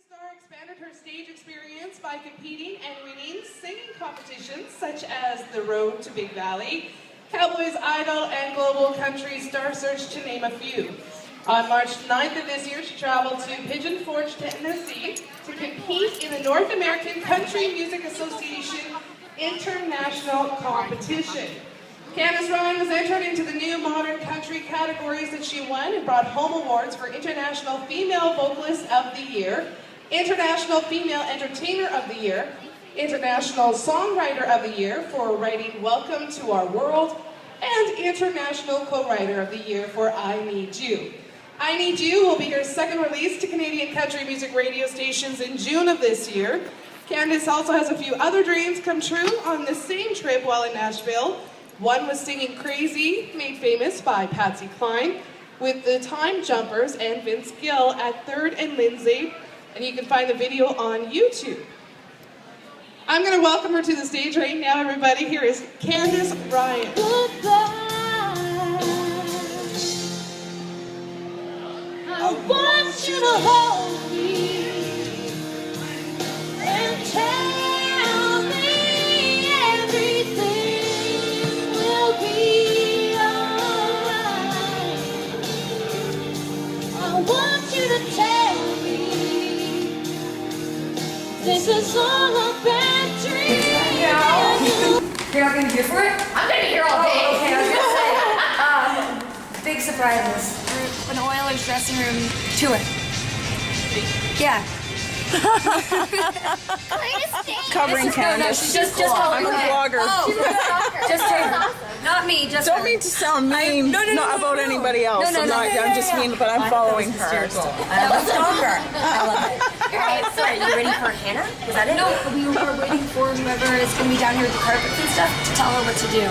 star expanded her stage experience by competing and winning singing competitions such as The Road to Big Valley, Cowboys Idol, and Global Country Star Search, to name a few. On March 9th of this year, she traveled to Pigeon Forge, Tennessee to compete in the North American Country Music Association International Competition. Candice Ryan was entered into the new modern country categories that she won and brought home awards for International Female Vocalist of the Year, International Female Entertainer of the Year, International Songwriter of the Year for writing Welcome to Our World, and International Co-Writer of the Year for I Need You. I Need You will be her second release to Canadian country music radio stations in June of this year. Candice also has a few other dreams come true on the same trip while in Nashville. One was singing Crazy, made famous by Patsy Cline, with the Time Jumpers and Vince Gill at 3rd and Linslay, and you can find the video on YouTube. I'm going to welcome her to the stage right now, everybody. Here is Candice Ryan. Goodbye. I want you to hold me and tell me everything will be alright. I want you to tell me this is all a bad dream. You're not going to be here for it? I'm gonna be here all day. Okay, I was going to say, big surprises. An Oilers dressing room tour. Yeah. Covering Candice. Just I'm a vlogger. Not me, just Don't her. mean to sound mean about anybody else. No. I'm just mean, but I'm following her. So. I love stronger. I love it. Alright, so are you ready for Hannah? Was that it? No, we were waiting for whoever is going to be down here with the carpets and stuff to tell her what to do.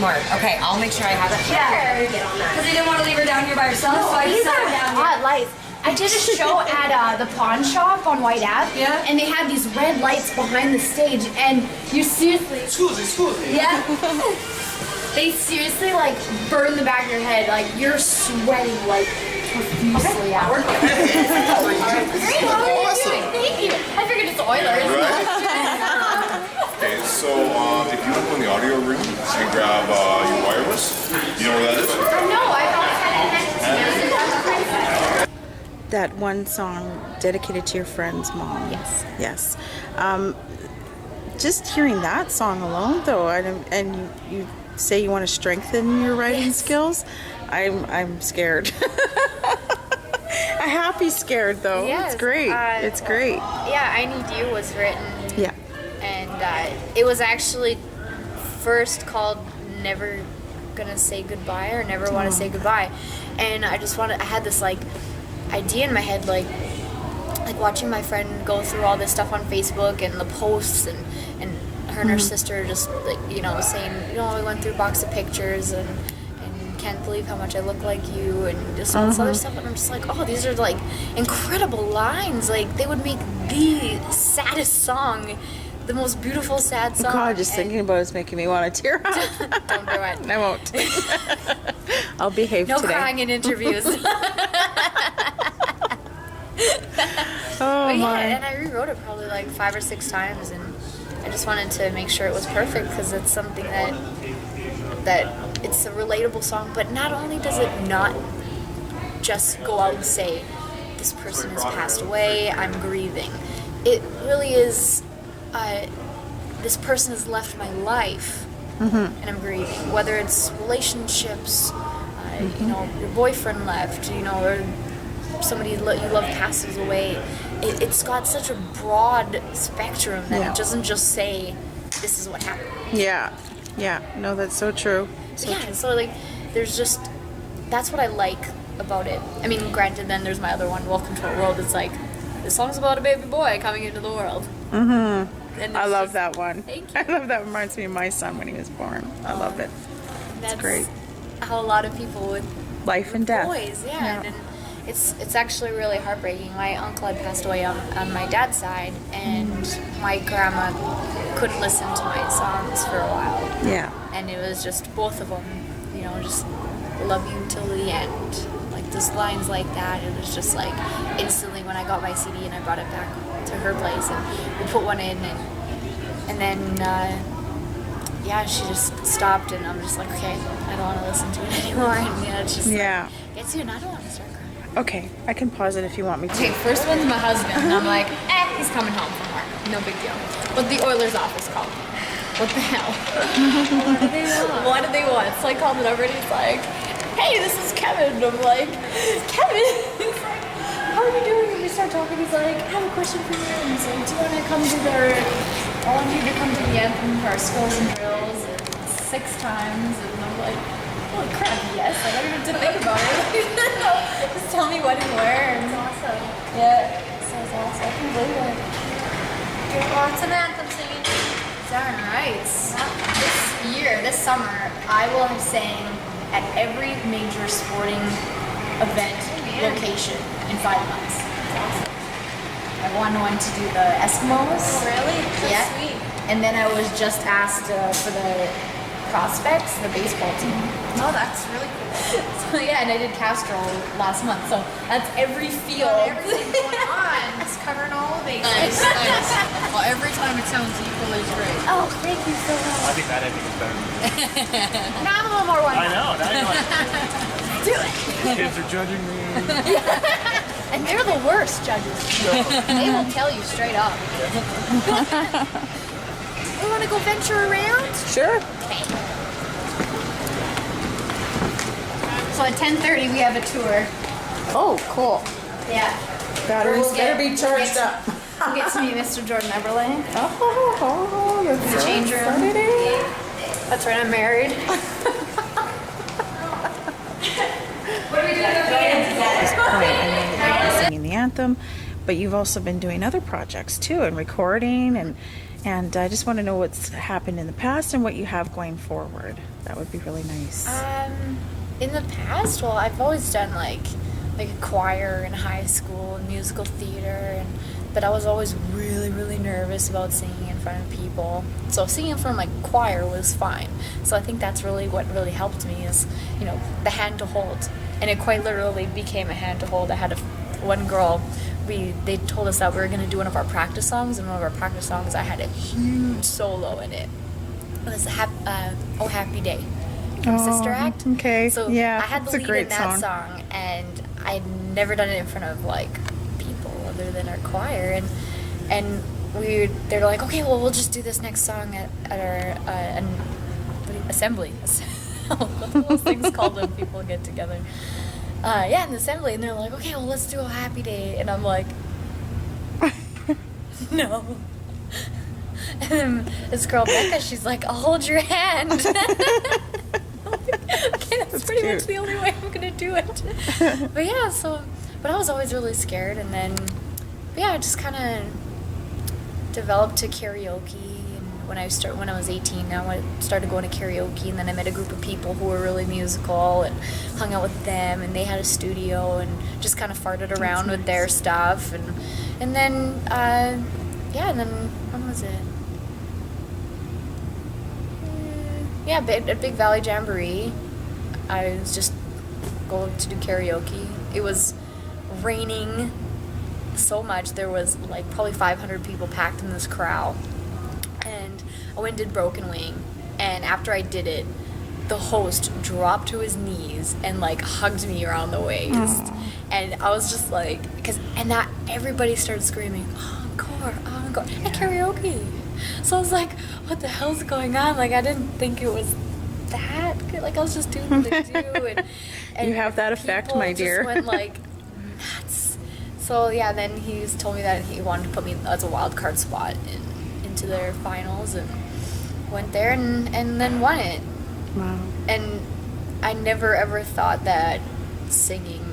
Smart. Okay, I'll make sure I have it. Yeah. Get on that. Because I didn't want to leave her down here by herself, so I just sat her down here. Odd lights. I did a show at the pawn shop on White Ave, Yeah. and they had these red lights behind the stage, and you seriously, yeah, they seriously like burn the back of your head, like you're sweating like profusely out. Awesome. Thank you. I figured it's the Oilers. Okay, so if you look in the audio room, you can grab your wireless. You know where that is? No, I thought I had it connected to That one song dedicated to your friend's mom. Yes. Yes. Just hearing that song alone, though, and you say you want to strengthen your writing skills, I'm scared. I'm happy scared though. Yes, It's great. It's great. Yeah, I Need You was written, Yeah. and it was actually first called Never Gonna Say Goodbye or Never Want to Say Goodbye, and I had this like idea in my head, like watching my friend go through all this stuff on Facebook and the posts, and her and her sister just like, saying, we went through a box of pictures and can't believe how much I look like you and just all this other stuff, and I'm just like, oh, these are like incredible lines, like they would make the saddest song the most beautiful sad song. God, just thinking about it's making me want to tear up. Don't do it. I won't. I'll behave No today. crying in interviews. Oh But yeah, my. and I rewrote it probably like 5 or 6 times, and I just wanted to make sure it was perfect because it's something that it's a relatable song. But not only does it not just go out and say, this person has passed away, I'm grieving. It really is, this person has left my life, and I'm grieving. Whether it's relationships, your boyfriend left, or somebody you love passes away. It's got such a broad spectrum that it doesn't just say, this is what happened. Yeah. No, that's so true. So like, there's just, that's what I like about it. I mean, granted, then there's my other one, Welcome to Our World. It's like, this song's about a baby boy coming into the world. And I love that one. Thank you. I love that. Reminds me of my son when he was born. I love it. That's great. How a lot of people with Life and death. boys, and it's actually really heartbreaking. My uncle had passed away on my dad's side, and my grandma couldn't listen to my songs for a while. Yeah. And it was just both of them, just love you till the end. Like, just lines like that. It was just like instantly when I got my CD and I brought it back to her place and we put one in and then yeah, she just stopped and I'm just like, okay, I don't want to listen to it anymore. And it's just like, gets you and I don't want to start crying. Okay, I can pause it if you want me to. Okay, first one's my husband, and I'm like, he's coming home from work. No big deal. But the Oilers office called me. What the hell? What do they want? So I called the number and he's like, hey, this is Kevin. And I'm like, Kevin? He's like, how are you doing? And we start talking. He's like, I have a question for you. And he's like, do you want to come to I want you to come to the Anthem for our skills and drills 6 times. And I'm like, holy crap, yes. I don't even have to think about it. Just tell me what and where. It's awesome. Yeah, so it's awesome. I can believe it. Lots of anthem singing. Darn right. This summer, I will have sang at every major sporting event location in 5 months. That's awesome. I wanted to do the Eskimos. Oh, really? That's sweet. And then I was just asked for the Prospects, the baseball team. Oh, that's really cool. So yeah, and I did Castrol last month. So that's every field. Everything going on. It's covering all of it. Nice. Well, every time it sounds equally great. Oh, thank you so much. I think that ending is better. Now I'm a little more one. I know. Now you know. Do it. Kids are judging me. And they're the worst judges. They will tell you straight up. We want to go venture around? Sure. Okay. So at 10:30 we have a tour. Oh, cool. Yeah. Batteries better be charged up. We'll get to meet Mr. Jordan Eberle. Oh, The change room. That's right, I'm married. What are we doing? Singing the anthem, but you've also been doing other projects too, and recording, and I just want to know what's happened in the past and what you have going forward. That would be really nice. In the past, well, I've always done like a choir in high school and musical theater, but I was always really nervous about singing in front of people. So singing in front of my choir was fine. So I think that's really what really helped me is, the hand to hold. And it quite literally became a hand to hold. I had one girl, they told us that we were going to do one of our practice songs, and one of our practice songs, I had a huge solo in it. It was Oh Happy Day from Sister Act. Okay, so yeah, I had the lead in that song, and I'd never done it in front of people other than our choir, and they're like, okay, well, we'll just do this next song at our assembly. What are those things called when people get together? Yeah, in the assembly, and they're like, okay, well, let's do Oh Happy Day, and I'm like, no. And then this girl Becca, she's like, I'll hold your hand. Okay, that's pretty much the only way I'm gonna do it. But yeah, but I was always really scared, and then, I just kind of developed to karaoke. And when I was 18, now I started going to karaoke, and then I met a group of people who were really musical and hung out with them, and they had a studio and just kind of farted around with their stuff, and then and then when was it? Yeah, at Big Valley Jamboree, I was just going to do karaoke. It was raining so much. There was probably 500 people packed in this crowd. And I went and did Broken Wing. And after I did it, the host dropped to his knees and hugged me around the waist. Aww. And I was just everybody started screaming, encore, encore, at karaoke. So I was like, what the hell's going on? I didn't think it was that good. I was just doing what I do. And you have that effect, my dear. Just went nuts. So yeah, then he told me that he wanted to put me as a wild card spot into their finals, and went there and then won it. Wow. And I never ever thought that singing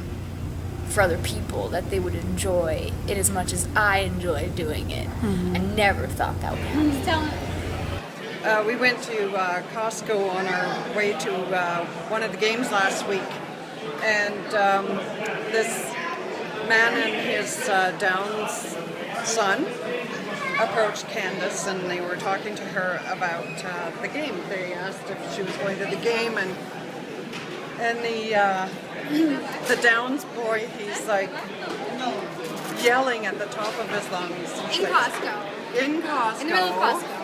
for other people, that they would enjoy it as much as I enjoy doing it. Mm-hmm. I never thought that would happen. We went to Costco on our way to one of the games last week, and this man and his Down's son approached Candice, and they were talking to her about the game. They asked if she was going to the game, and the the Downs boy, he's like yelling at the top of his lungs. In Costco. In Costco. In the middle of Costco.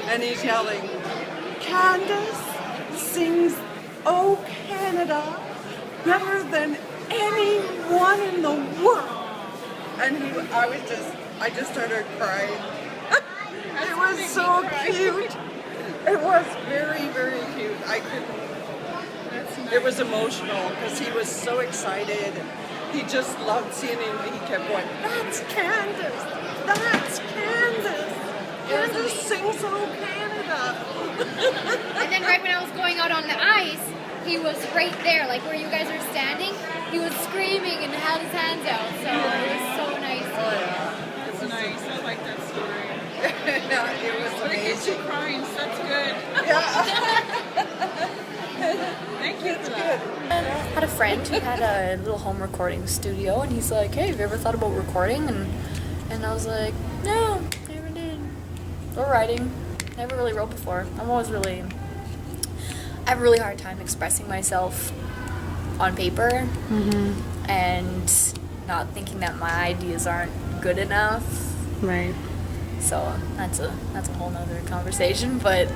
And he's yelling, Candice sings "Oh Canada" better than anyone in the world. And I just started crying. It was so cute. It was very, very cute. I couldn't. It was emotional because he was so excited. He just loved seeing him. He kept going, "That's Candice. That's Candice. Candice sings "Oh Canada." And then right when I was going out on the ice, he was right there, like where you guys are standing. He was screaming and held his hands out. So it was so nice. Oh yeah. That's nice. I like that story. Yeah, it was But it gets you amazing. crying, so that's good. Yeah. Thank you for that. I had a friend who had a little home recording studio, and he's like, "Hey, have you ever thought about recording?" And I was like, "No, never did." Or writing. Never really wrote before. I have a really hard time expressing myself on paper, and not thinking that my ideas aren't good enough. Right. So that's a whole nother conversation, but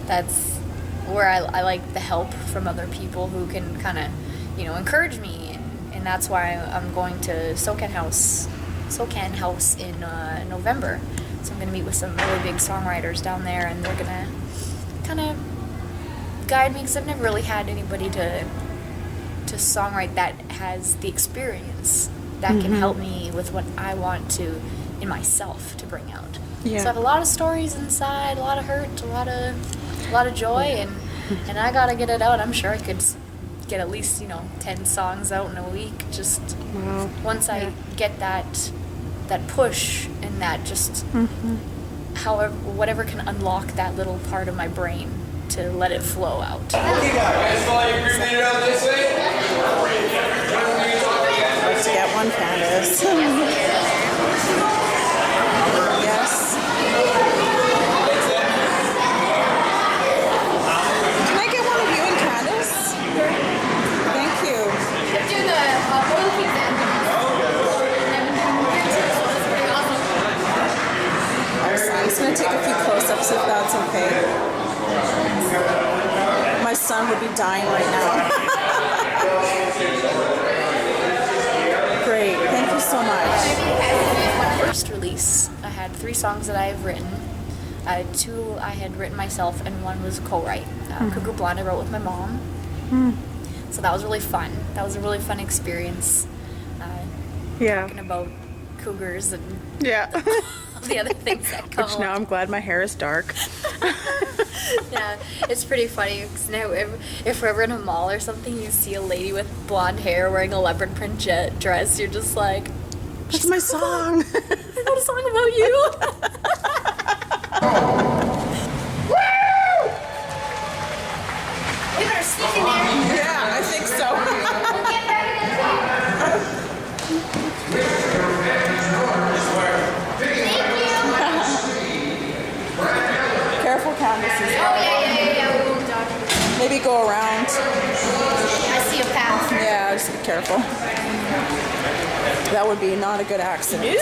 that's where I like the help from other people who can kind of, encourage me, and that's why I'm going to SOCAN House in November. So I'm going to meet with some really big songwriters down there, and they're going to kind of guide me, because I've never really had anybody to songwrite that has the experience that can help me with what I want to in myself to bring out. Yeah. So I have a lot of stories inside, a lot of hurt, a lot of joy, and I gotta get it out. I'm sure I could get at least 10 songs out in a week. Just once I get that push and that just however whatever can unlock that little part of my brain to let it flow out. Let's get one, Candice. Yes. Can I get one of you and Candice? Thank you. Let's do the Oil Kings Anthem. Excellent. I'm just going to take a few close-ups if that's okay. My son would be dying right now. Great. Thank you so much. First release, I had 3 songs that I have written. 2 I had written myself, and 1 was co-write. Cougar Blonde I wrote with my mom. So that was really fun. That was a really fun experience. Talking about cougars and the other things that come Which now I'm glad my hair is dark. Yeah, it's pretty funny, because now if we're ever in a mall or something, you see a lady with blonde hair wearing a leopard print dress, you're just like, That's my song. I wrote a song about you. We better sneak in there. Yeah, I think so. We'll get back in the car. Careful, Candice. Oh, yeah. We won't dodge. Maybe go around. I see a path. Yeah, just be careful. That would be not a good accident. You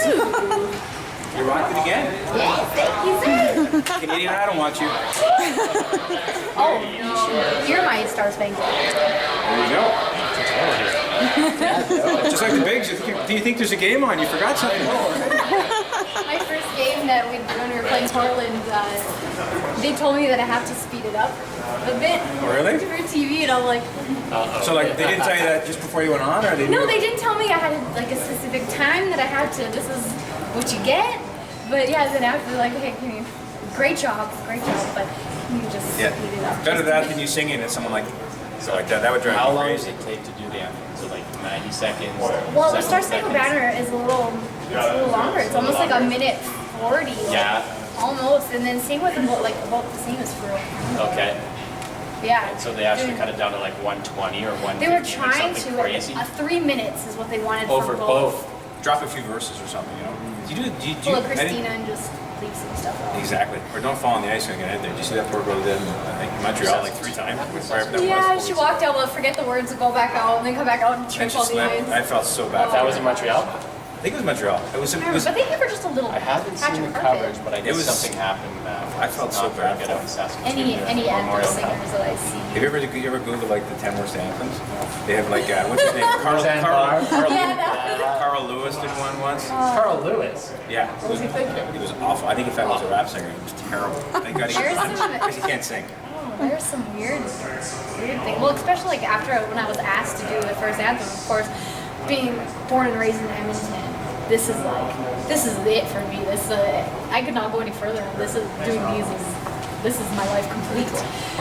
rocked it again. Yes, thank you, sir. Canadian Idol wants you. Oh, you're my Star Spangled. There you go. Just like the Bigs, do you think there's a game on? You forgot something. My first game that when we were playing Portland, they told me that I have to speed it up a bit. Oh, really? For TV, and I'm like, So like they didn't tell you that just before you went on, or they knew? no, they didn't tell me I had like a specific time that I had to. This is what you get. But yeah, then after like, hey, great job, but you just speed it up. Better that than you singing at someone like that. That would drive How me long crazy. does it take to do the anthem? Is it like 90 seconds? Well, the 70 Star Spangled seconds? Banner is a little longer. It's almost like a minute 40. Yeah. Almost, and then same with about the same as for. Okay. Yeah. So they actually cut it down to like 120 or 150. They were trying something to. crazy. 3 minutes is what they wanted Over from both. Drop a few verses or something, you know. Pull a Christina and just. leave some stuff out. Exactly. Or don't fall on the ice when you get in there. Did you see that poor girl did I think Montreal like 3 times? Yeah, she walked out, forget the words, and go back out, and then come back out and trip on the ice. I felt so bad. That was in Montreal? I think it was Montreal. It was. But they gave her just a little. I haven't seen the coverage, but I guess something happened. I felt so bad. Any anthem singers that I see. Have you ever Googled like the 10 worst anthems? They have like what's his name? Carl Lewis did one once. Carl Lewis. Yeah. What was he thinking? He was awful. I think he thought he was a rap singer. It was terrible. Thank God he because he can't sing. There's some weird thing. Well, especially like after when I was asked to do the first anthem, of course, being born and raised in Edmonton, this is it for me. I could not go any further. This is my life complete.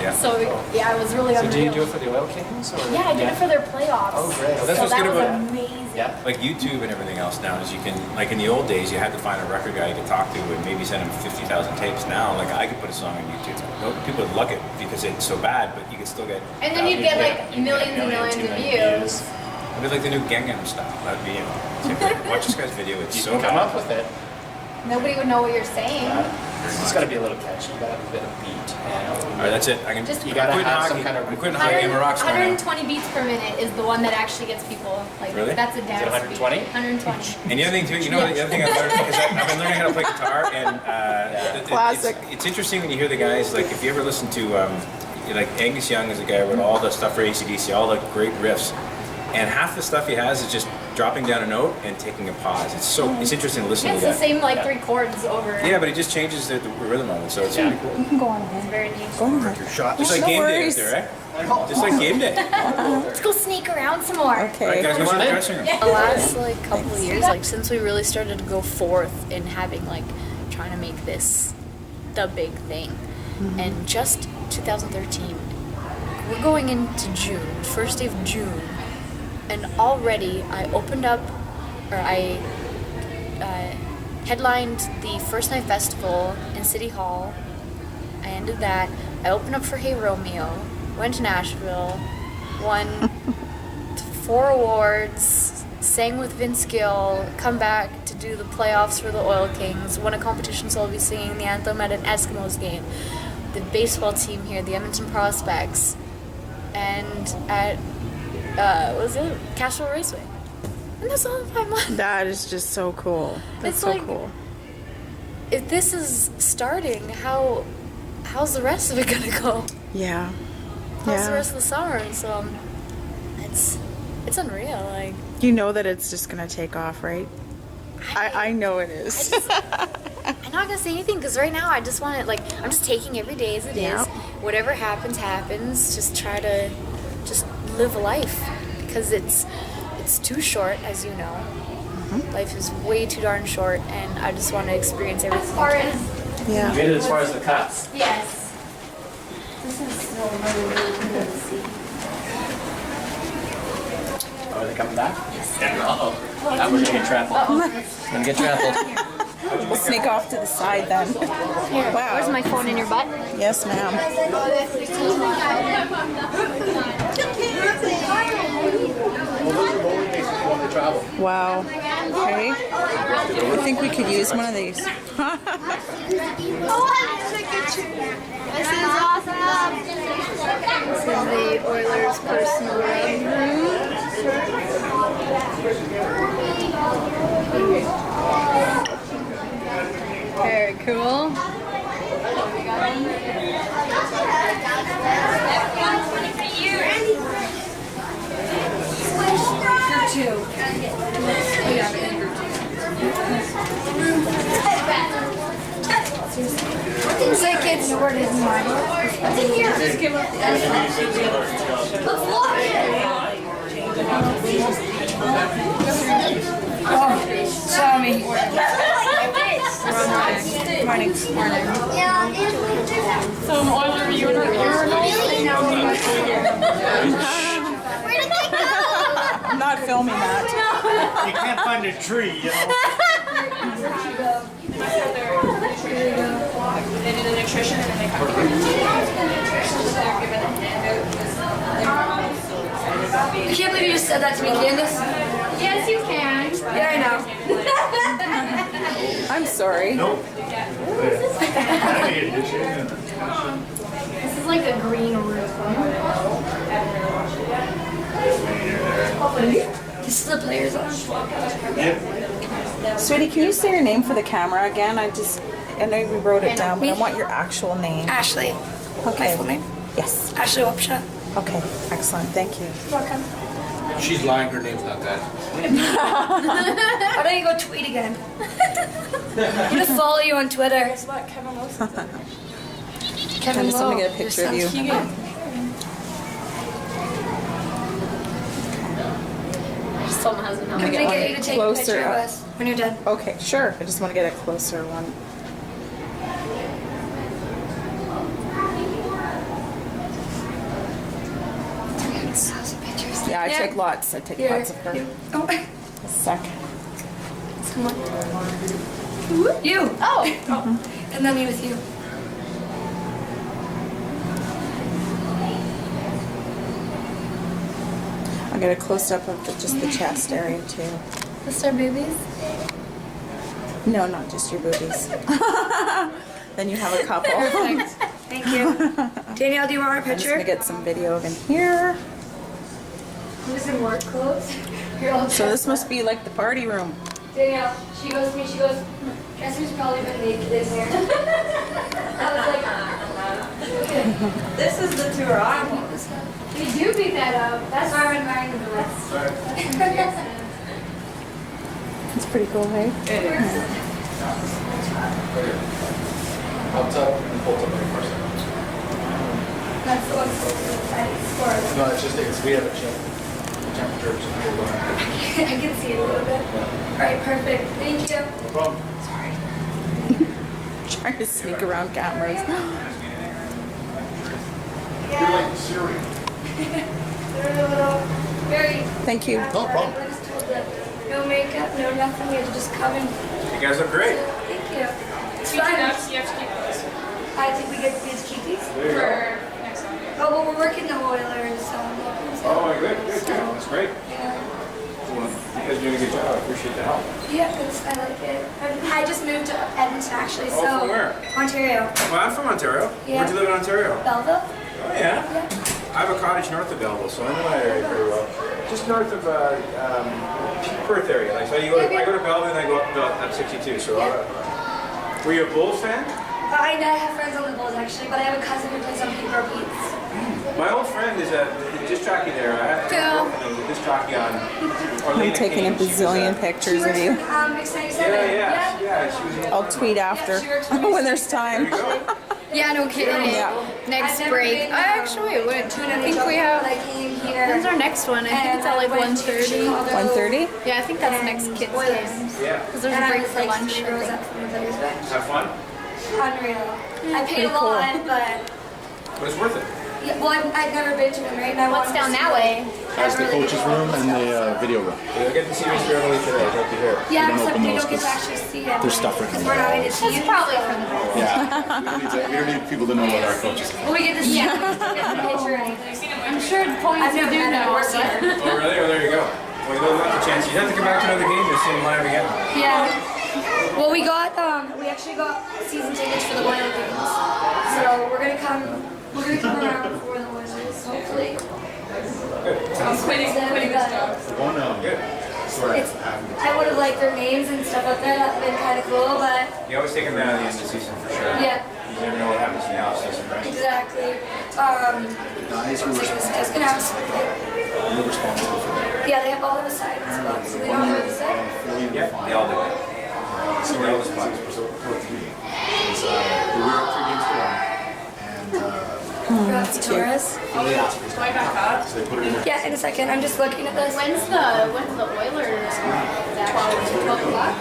Yeah. So yeah, I was really. So do you do it for the Oil Kings? Or? Yeah, I did it for their playoffs. Oh, great. Well, that's so what's that good was about amazing. Yeah. Like YouTube and everything else now is you can, like in the old days, you had to find a record guy you could talk to and maybe send him 50,000 tapes. Now, like I could put a song on YouTube. People would lug it because it's so bad, but you could still get. And then you'd get like millions and millions of views. It'd be like the new Gangnam Style. That'd be watch this guy's video. It's so come up with it. Nobody would know what you're saying. It's got to be a little catchy. You got to have a bit of beat. All right, that's it. You got to have some kind of. I'm quitting hockey. I'm a rock star. 120 beats per minute is the one that actually gets people. Like really? That's a dance. 120? 120. And the other thing too, the other thing I've learned because I've been learning how to play guitar, and Classic. It's interesting when you hear the guys. Like if you ever listen to like Angus Young is a guy who wrote all the stuff for AC/DC, all the great riffs, and half the stuff he has is just dropping down a note and taking a pause. It's interesting to listen It's to that. the same like 3 chords over. Yeah, but it just changes the rhythm of it, so it's pretty cool. You can go on ahead. It's very neat. Go on your shot. Just like game day out there, right? Just like game day. Let's go sneak around some more. Okay. All right, guys, go to the dressing room. The last like couple of years, like since we really started to go forth in having like trying to make this the big thing, and just 2013, we're going into June, first day of June, and already I headlined the First Night Festival in City Hall. I ended that. I opened up for Hey Romeo, went to Nashville, won 4 awards, sang with Vince Gill, come back to do the playoffs for the Oil Kings, won a competition so I'll be singing the anthem at an Eskimos game, the baseball team here, the Edmonton Prospects, and at Castle Raceway. And that's all in 5 months. That is just so cool. That's It's so like, cool. If this is starting, how's the rest of it gonna go? Yeah. How's the rest of the summer? And so it's unreal. Like you know that it's just gonna take off, right? I know it is. I'm not gonna say anything because right now I just want to I'm just taking every day as it is. Whatever happens, happens. Just try to just live life because it's too short, as you know. Life is way too darn short, and I just want to experience everything. Yeah. You made it as far as the cuts. Yes. This is so really cool to see. Oh, are they coming back? Yes. Uh-oh. Now we're gonna get trampled. Gonna get trampled. We'll sneak off to the side then. Here, Wow. where's my phone in your butt? Yes, ma'am. Wow. Okay. I think we could use one of these. This is awesome. This is the Oilers personal Very cool. Say kids, the word is mine. What's in here? Just give up the Oh, show me. Morning. So, Oiler, you're I'm not filming that. You can't find a tree, you know. They do the nutrition and then they come to I can't believe you just said that to me, Candice. Yes, you can. Yeah, I know. I'm sorry. This is like a green room. This is the players on. Sweetie, can you say your name for the camera again? I know we wrote it down, but I want your actual name. Ashley. Okay. My full name? Yes. Ashley Wapsha. Okay, excellent. Thank you. Welcome. She's lying, her name's not that. Why don't you go tweet again? I'm gonna follow you on Twitter. Guess what? Kevin Wilson. Kevin Candice, let me Lowe. get a picture of you. I just told my husband. I'm gonna get you to take a picture of us when you're done. Okay, sure. I just want to get a closer one. Yeah, I take lots. I take lots of her. Oh. A sec. Someone. You. Oh. And then me with you. I'll get a close up of just the chest area too. Just our boobies? No, not just your boobies. Then you have a couple. Perfect. Thank you. Danielle, do you want our I'm just picture? gonna get some video of in here. I'm just in work clothes. You're all So this must be like the party room. Danielle, she goes to me, guess who's probably been naked in here? I was like, This is the tour I want. you do beat that up. That's Ryman wearing the dress. It's pretty cool, hey? Up top and pull up first. That's the one for No, it's just we have a temperature. I can see it a little bit. Alright, perfect. Thank you. No problem. Sorry. Trying to sneak around cameras. You're like Siri. They're a little, very... Thank you. No problem. I was told that no makeup, no nothing. You have to just come and... You guys look great. Thank you. It's Speaking fine. of, you have to keep those I think we get to keep these. There you for go. next time. Oh, well, we're working the Oilers, so... Oh, good. That's great. Yeah. You guys are doing a good job. I appreciate the help. Yeah, because I like it. I just moved to Edmonton, actually, Oh, so... from where? Ontario. Well, I'm from Ontario. Yeah. Where'd you live in Ontario? Belleville? Oh, yeah. I have a cottage north of Belleville, so I know that area very well. Just north of Perth area. Like, so I go to Belleville and I go up 62. So, were you a Bulls fan? I have friends on the Bulls, actually, but I have a cousin who plays on Paper Beats. My old friend is a disc jockey there. I had a disc jockey on. I'm taking a bazillion pictures of you. Mix 97. Yeah. She was I'll tweet after when there's time. Yeah, no kidding. Yeah. Next break. Actually, wait. I think we have. When's our next one? I think it's at like 1:30. 1:30? Yeah, I think that's next kids games. Yeah. Because there's a break for lunch. Have fun. Unreal. I paid a lot, but But it's worth it. yeah, well, I've never been to them, right? And I What's wanted to down see that it. way? That's the coach's room and the video room. You'll get to see Mr. Emily today. Hope you're here. Yeah, don't except open we those don't get to 'cause actually see it. there's stuff right Because now. we're not in a team. That's probably from the Bulls. Yeah. we don't need people to know what our coaches are. Well, we get to see it. We get the picture or anything. I'm sure the points I've never do been know. or seen her. Oh, really? Oh, there you go. Well, you'll have the chance. You have to come back to another game to see him live again. Yeah. Well, we actually got season tickets for the Grand Ole Opry. So we're gonna come around for the Oilers, hopefully. I'm quitting this job. One sorry. I would have liked their names and stuff up there. That would have been kind of cool, but You always take him down at the end of the season for sure. yeah, You never know what happens in the off season, right? exactly. Guys who Just gonna have some. you're responsible for that. Yeah, they have all the side spots. So they don't have the side. Yeah, they all do. So They all the spots. we were up 3 games to 1. And That's Torres. Do I back up? so they put it in there. Yeah, in a second. I'm just looking at this. When's the Oilers? 12 o'clock?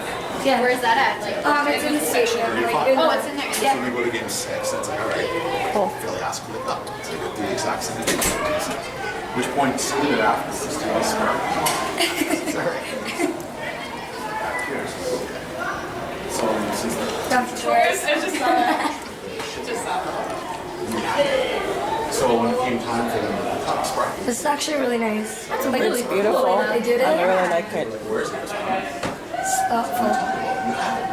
Yeah. Where's that at? Like, It's in the stadium. Like, oh, it's in there. So when we go to game 6, that's like, all right. Cool. Philly asked me to go. So they get the exact same thing. Which point, split it after this to be smart. Sorry. So, this is Dr. Torres. I just saw that. Just saw that. so when it came time for them to talk sparkling. This is actually really nice. It's really It's beautiful. They did it. I really like it. Where's it? It's thoughtful.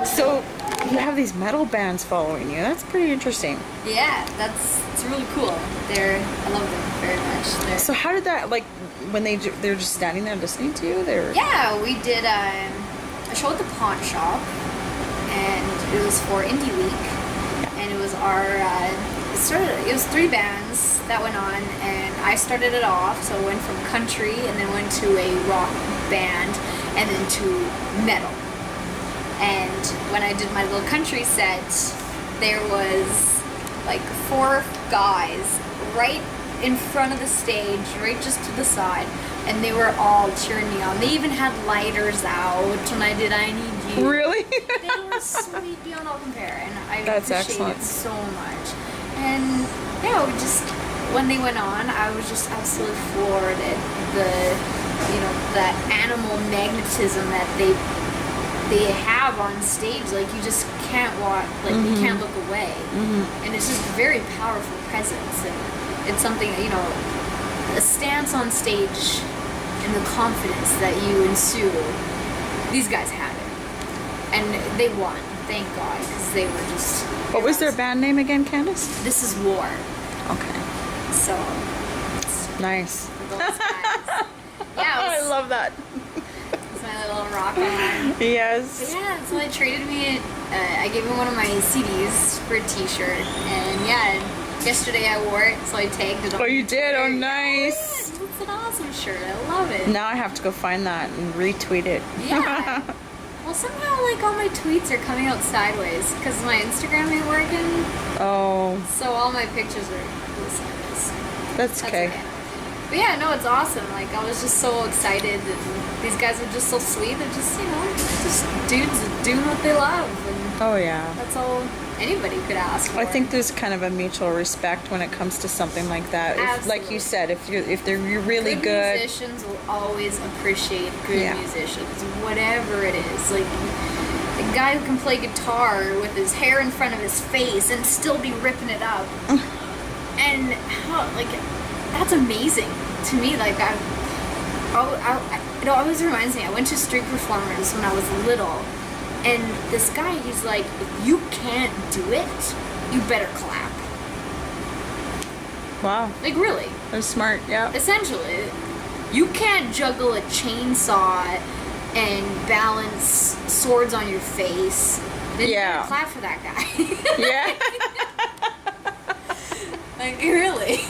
So you have these metal bands following you. That's pretty interesting. Yeah, it's really cool. I love them very much. So how did that, like, when they're just standing there listening to you? Yeah, we did a show at the pawn shop, and it was for Indie Week, and it was it was 3 bands that went on, and I started it off, so I went from country, and then went to a rock band, and then to metal. And when I did my little country set, there was like 4 guys right in front of the stage, right just to the side, and they were all cheering me on. They even had lighters out when I did I Need You. Really? They were sweet beyond all compare, and I That's appreciate excellent. it so much. And yeah, when they went on, I was just absolutely floored at the animal magnetism that they have on stage. Like, you just can't watch, like, you can't look away. And it's just a very powerful presence, and it's something, a stance on stage and the confidence that you ensue. These guys had it, and they won, thank God, because they were just... What was their band name again, Candice? This Is War. Okay. So... Nice. Those guys. Yeah, I love that. It's my little rock on. Yes. But yeah, so they traded me. I gave him one of my CDs for a T-shirt, and yeah, yesterday I wore it, so I tagged it on. Oh, you did? Oh, nice. Yeah, it's an awesome shirt. I love it. Now I have to go find that and retweet it. Yeah. Well, somehow, like, all my tweets are coming out sideways because my Instagram ain't working. Oh. So all my pictures are sideways. That's okay. But yeah, no, it's awesome. Like, I was just so excited. And these guys are just so sweet. They're just, just dudes doing what they love. And oh, yeah. that's all anybody could ask for. I think there's kind of a mutual respect when it comes to something like that. If, like you said, if you're really good. Musicians will always appreciate good musicians, whatever it is. Like, a guy who can play guitar with his hair in front of his face and still be ripping it up. And how, like, that's amazing to me. Like, it always reminds me, I went to street performers when I was little, and this guy, he's like, if you can't do it, you better clap. Wow. Like, really. They're smart, yeah. Essentially, you can't juggle a chainsaw and balance swords on your face. Then you better clap for that guy. Yeah. Like, really.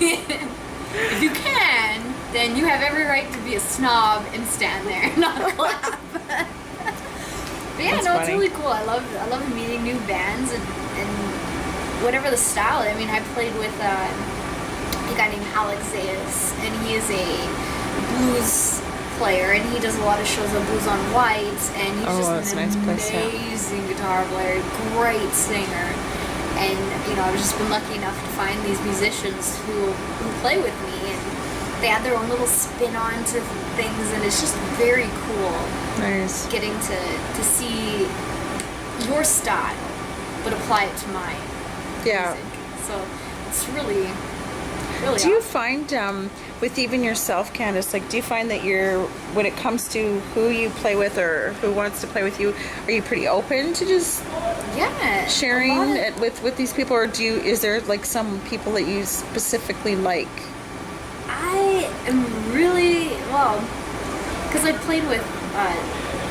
If you can, then you have every right to be a snob and stand there and not clap. But yeah, That's no, funny. it's really cool. I love meeting new bands and whatever the style. I mean, I played with a guy named Alex Zayas, and he is a blues player, and he does a lot of shows of Blues on White, and he's just an amazing guitar player, great singer. And, I've just been lucky enough to find these musicians who play with me, and they add their own little spin on to things, and it's just very cool. Nice. Getting to see your style, but apply it to mine. Yeah. Music. So it's really, really Do you awesome. find, with even yourself, Candice, like, do you find that when it comes to who you play with or who wants to play with you, are you pretty open to just sharing it with these people, or is there, like, some people that you specifically like? I am really, because I played with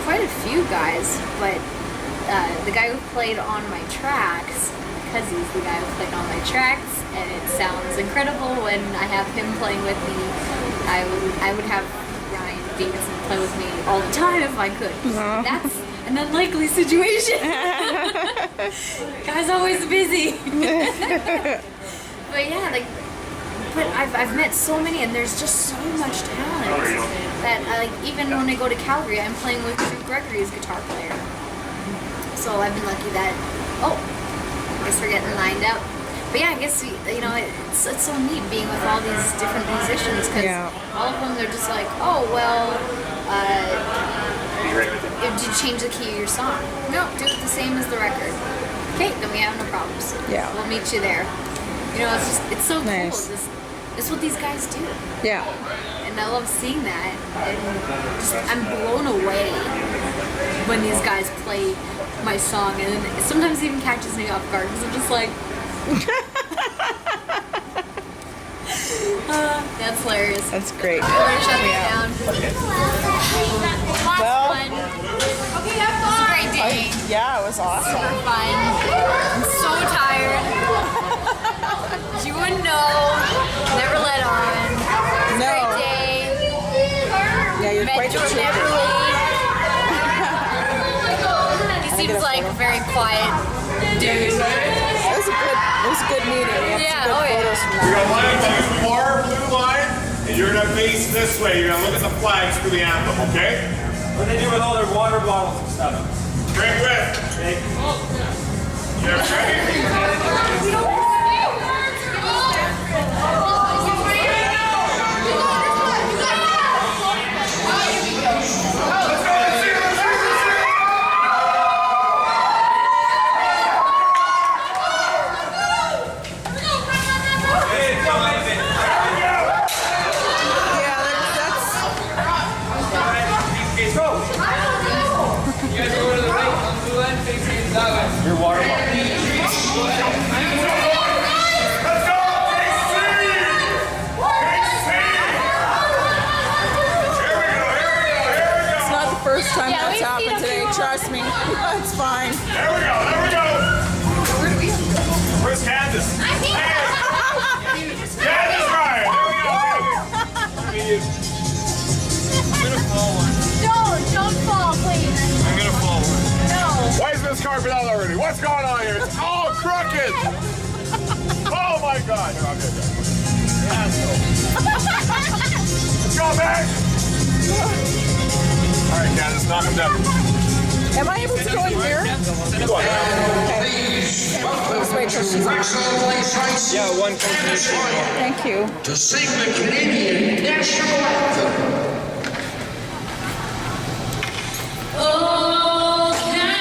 quite a few guys, but the guy who played on my tracks, because he's the guy who played on my tracks, and it sounds incredible when I have him playing with me. I would have Ryan Davidson play with me all the time if I could. That's an unlikely situation. Guy's always busy. But yeah, but I've met so many, and there's just so much talent that even when I go to Calgary, I'm playing with Drew Gregory's guitar player. So I've been lucky that I guess we're getting lined up. But yeah, I guess it's so neat being with all these different musicians, because all of them, they're just like, did you change the key of your song? No, do it the same as the record. Okay, then we have no problems. Yeah. We'll meet you there. It's so nice. cool. This is what these guys do. Yeah. And I love seeing that. And I'm blown away when these guys play my song, and then sometimes it even catches me off guard because I'm just like, that's hilarious. That's great. Shut me down. Well, fun. Okay, have fun. It was a great day. Yeah, it was awesome. Super fun. I'm so tired. You wouldn't know. Never let on. It was a great day. Yeah, you're Met quite the Jordan trooper. Everly. He seems like a very quiet dude. It was a good meeting. We have some good photos from You're that. gonna line up on this far blue line, and you're gonna face this way. You're gonna look at the flags for the anthem, okay? What do they do with all their water bottles and stuff? Drink with. You're ready? Your water bottle. It's not the first time that's happened today, trust me. It's fine. There we go, there we go. Where's Candice? Candice Ryan, there we go. I'm gonna fall one. Don't fall, please. I'm gonna fall one. No. Why is this carpet out already? What's going on here? It's all crooked. Oh my God. No, I'm good. Yeah, let's go, man. All right, Candice, knock him down. Am I able to go in here? Go on. Please wait till she's Rexall Place. Yeah, one combination. Thank you. To sing the Canadian National Anthem. Oh, Canada,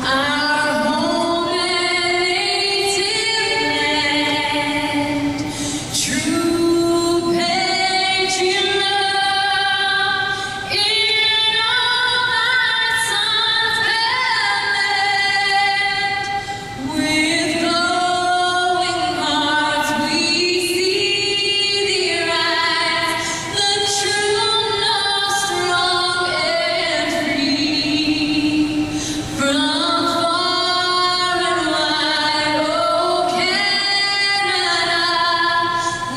our home and native land, true patriot love in all thy sons met. With glowing hearts we see thee rise, the true love strong and free. From far and wide, oh Canada,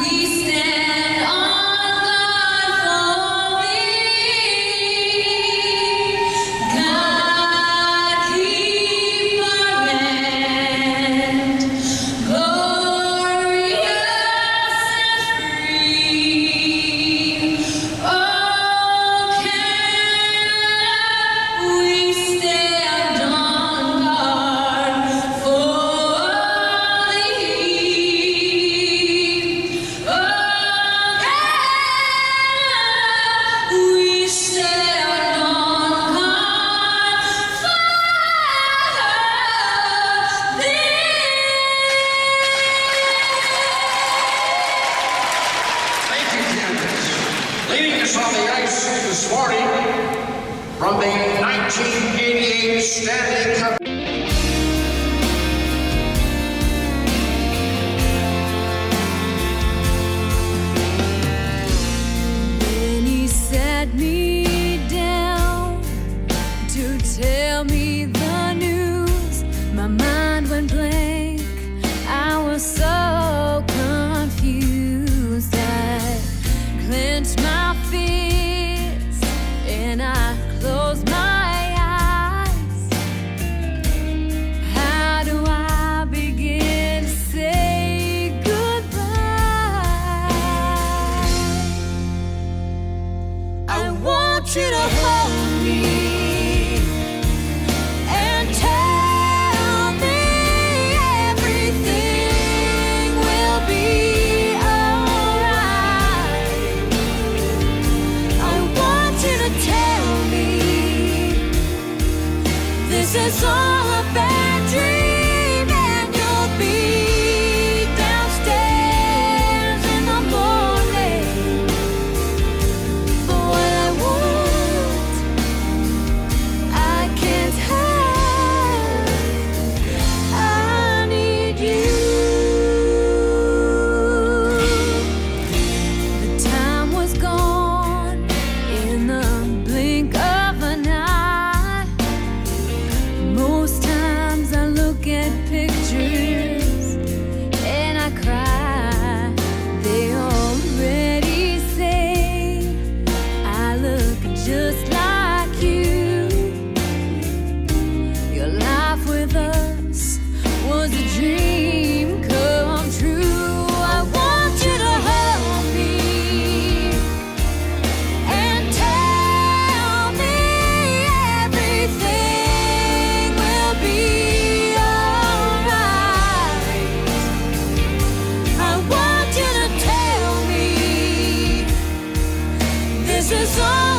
we stand on guard for thee. God keep our land glorious and free. Oh Canada, we stand on guard for thee. Oh Canada, we stand on guard for Thank you, Candice. Leading us on the ice this morning from the 1988 Stanley Cup. When he sat me down to tell me the news, my mind went blank. I was so confused. I clenched my fist and I closed my eyes. How do I begin to say goodbye? I want you to hold me and tell me everything will be alright. I want you to tell me this is all a bad dream and you'll be downstairs in the morning. But what I want This is all